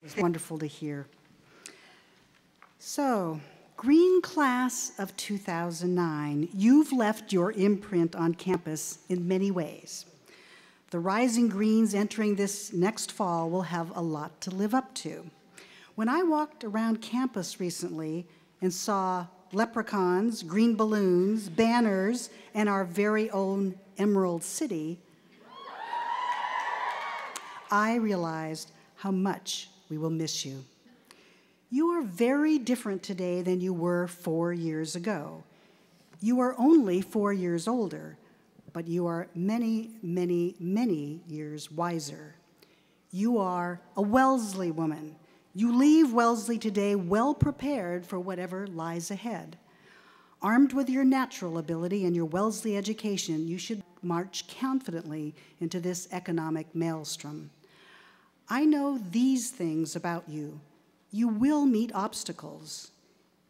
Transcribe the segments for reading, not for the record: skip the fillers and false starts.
It's wonderful to hear. So, Green Class of 2009, you've left your imprint on campus in many ways. The rising greens entering this next fall will have a lot to live up to. When I walked around campus recently and saw leprechauns, green balloons, banners, and our very own Emerald City, I realized how much we will miss you. You are very different today than you were 4 years ago. You are only 4 years older, but you are many, many, many years wiser. You are a Wellesley woman. You leave Wellesley today well prepared for whatever lies ahead. Armed with your natural ability and your Wellesley education, you should march confidently into this economic maelstrom. I know these things about you. You will meet obstacles.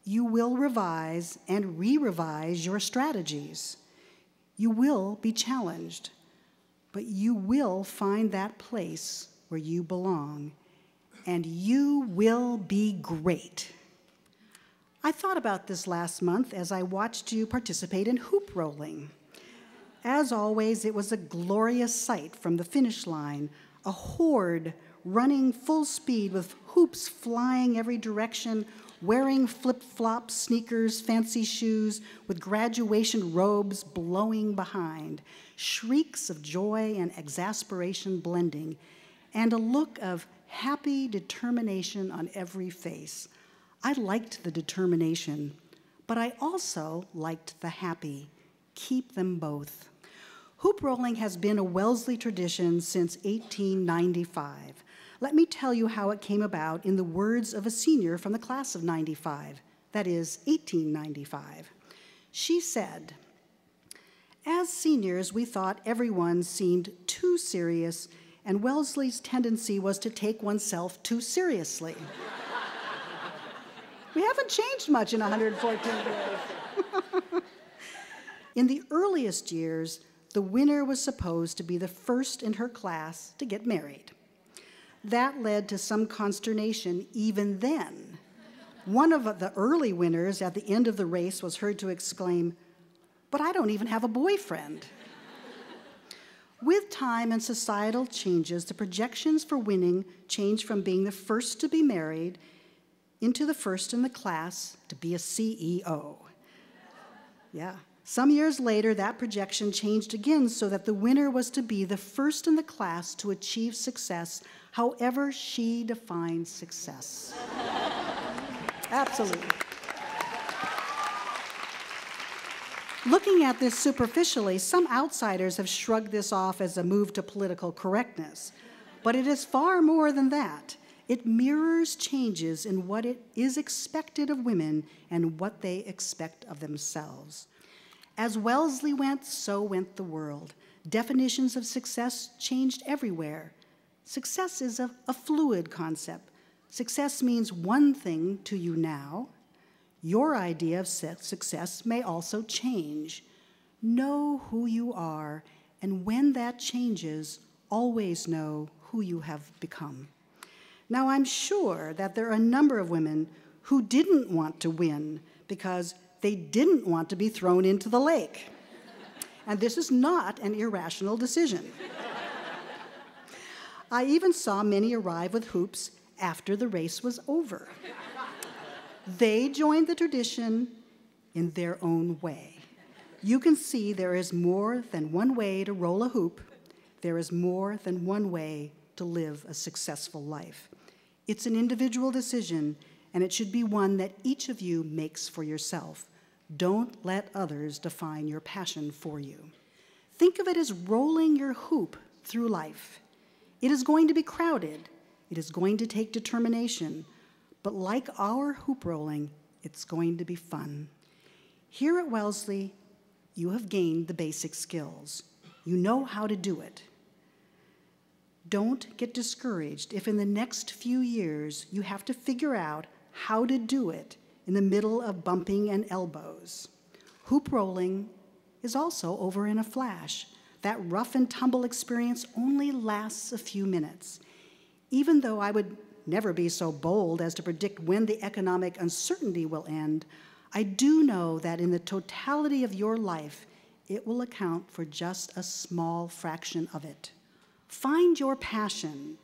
You will revise and re-revise your strategies. You will be challenged, but you will find that place where you belong, and you will be great. I thought about this last month as I watched you participate in hoop rolling. As always, it was a glorious sight from the finish line, a horde running full speed with hoops flying every direction, wearing flip-flops, sneakers, fancy shoes, with graduation robes blowing behind, shrieks of joy and exasperation blending, and a look of happy determination on every face. I liked the determination, but I also liked the happy. Keep them both. Hoop rolling has been a Wellesley tradition since 1895. Let me tell you how it came about in the words of a senior from the class of 95, that is, 1895. She said, "As seniors, we thought everyone seemed too serious, and Wellesley's tendency was to take oneself too seriously." We haven't changed much in 114 years. In the earliest years, the winner was supposed to be the first in her class to get married. That led to some consternation even then. One of the early winners at the end of the race was heard to exclaim, "But I don't even have a boyfriend." With time and societal changes, the projections for winning changed from being the first to be married into the first in the class to be a CEO. Yeah. Some years later, that projection changed again so that the winner was to be the first in the class to achieve success, however she defines success. Absolutely. Looking at this superficially, some outsiders have shrugged this off as a move to political correctness. But it is far more than that. It mirrors changes in what it is expected of women and what they expect of themselves. As Wellesley went, so went the world. Definitions of success changed everywhere. Success is a fluid concept. Success means one thing to you now. Your idea of success may also change. Know who you are, and when that changes, always know who you have become. Now, I'm sure that there are a number of women who didn't want to win because they didn't want to be thrown into the lake. And this is not an irrational decision. I even saw many arrive with hoops after the race was over. They joined the tradition in their own way. You can see there is more than one way to roll a hoop. There is more than one way to live a successful life. It's an individual decision, and it should be one that each of you makes for yourself. Don't let others define your passion for you. Think of it as rolling your hoop through life. It is going to be crowded. It is going to take determination. But like our hoop rolling, it's going to be fun. Here at Wellesley, you have gained the basic skills. You know how to do it. Don't get discouraged if in the next few years you have to figure out how to do it in the middle of bumping and elbows. Hoop rolling is also over in a flash. That rough and tumble experience only lasts a few minutes. Even though I would never be so bold as to predict when the economic uncertainty will end, I do know that in the totality of your life, it will account for just a small fraction of it. Find your passion.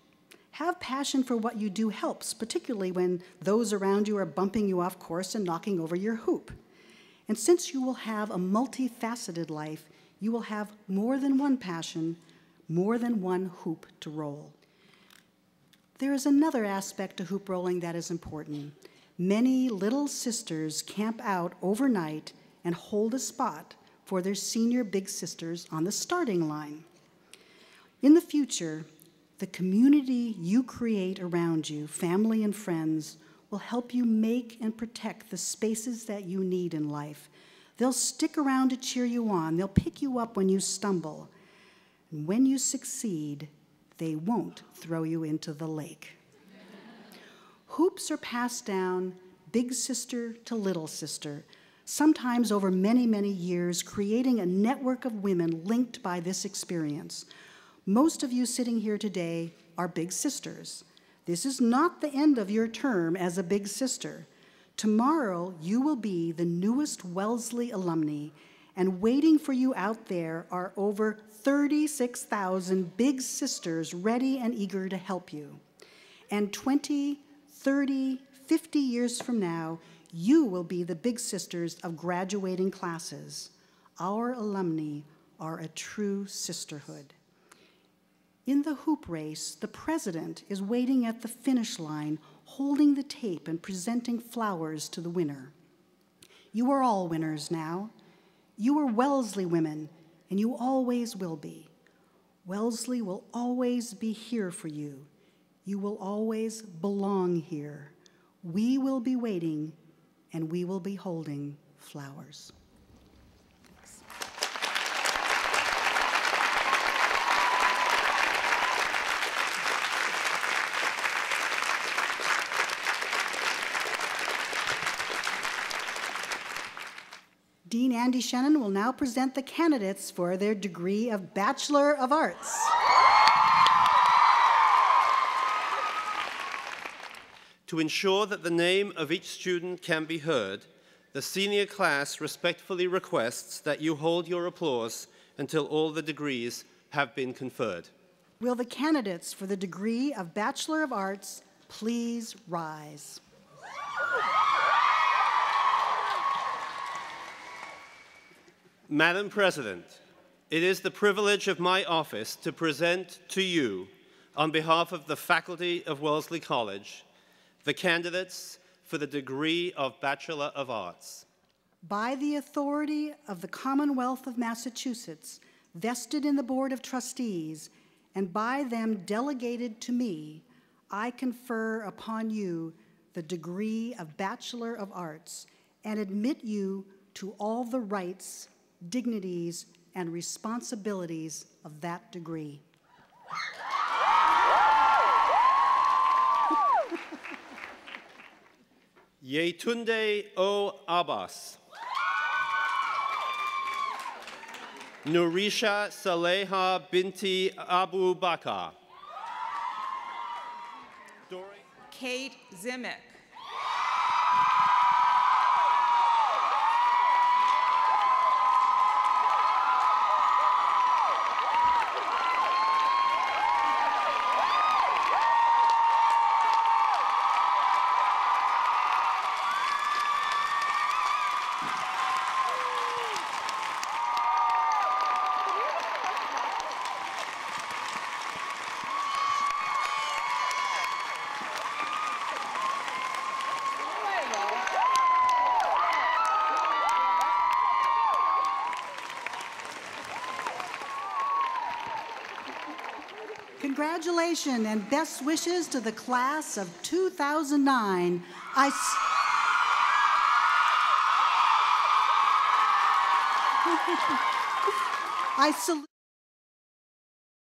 Have passion for what you do helps, particularly when those around you are bumping you off course and knocking over your hoop. And since you will have a multifaceted life, you will have more than one passion, more than one hoop to roll. There is another aspect to hoop rolling that is important. Many little sisters camp out overnight and hold a spot for their senior big sisters on the starting line. In the future, the community you create around you, family and friends, will help you make and protect the spaces that you need in life. They'll stick around to cheer you on. They'll pick you up when you stumble. And when you succeed, they won't throw you into the lake. Hoops are passed down big sister to little sister, sometimes over many, many years, creating a network of women linked by this experience. Most of you sitting here today are big sisters. This is not the end of your term as a big sister. Tomorrow, you will be the newest Wellesley alumni, and waiting for you out there are over 36,000 big sisters ready and eager to help you. And 20, 30, 50 years from now, you will be the big sisters of graduating classes. Our alumni are a true sisterhood. In the hoop race, the president is waiting at the finish line, holding the tape and presenting flowers to the winner. You are all winners now. You are Wellesley women, and you always will be. Wellesley will always be here for you. You will always belong here. We will be waiting, and we will be holding flowers. Dean Andy Shannon will now present the candidates for their degree of Bachelor of Arts. To ensure that the name of each student can be heard, the senior class respectfully requests that you hold your applause until all the degrees have been conferred. Will the candidates for the degree of Bachelor of Arts please rise? Madam President, it is the privilege of my office to present to you, on behalf of the faculty of Wellesley College, the candidates for the degree of Bachelor of Arts. By the authority of the Commonwealth of Massachusetts, vested in the Board of Trustees, and by them delegated to me, I confer upon you the degree of Bachelor of Arts and admit you to all the rights, dignities, and responsibilities of that degree. Yetunde O. Abbas. Nurisha Saleha binti Abu Bakr. Kate Zimick. Congratulations and best wishes to the class of 2009. I salute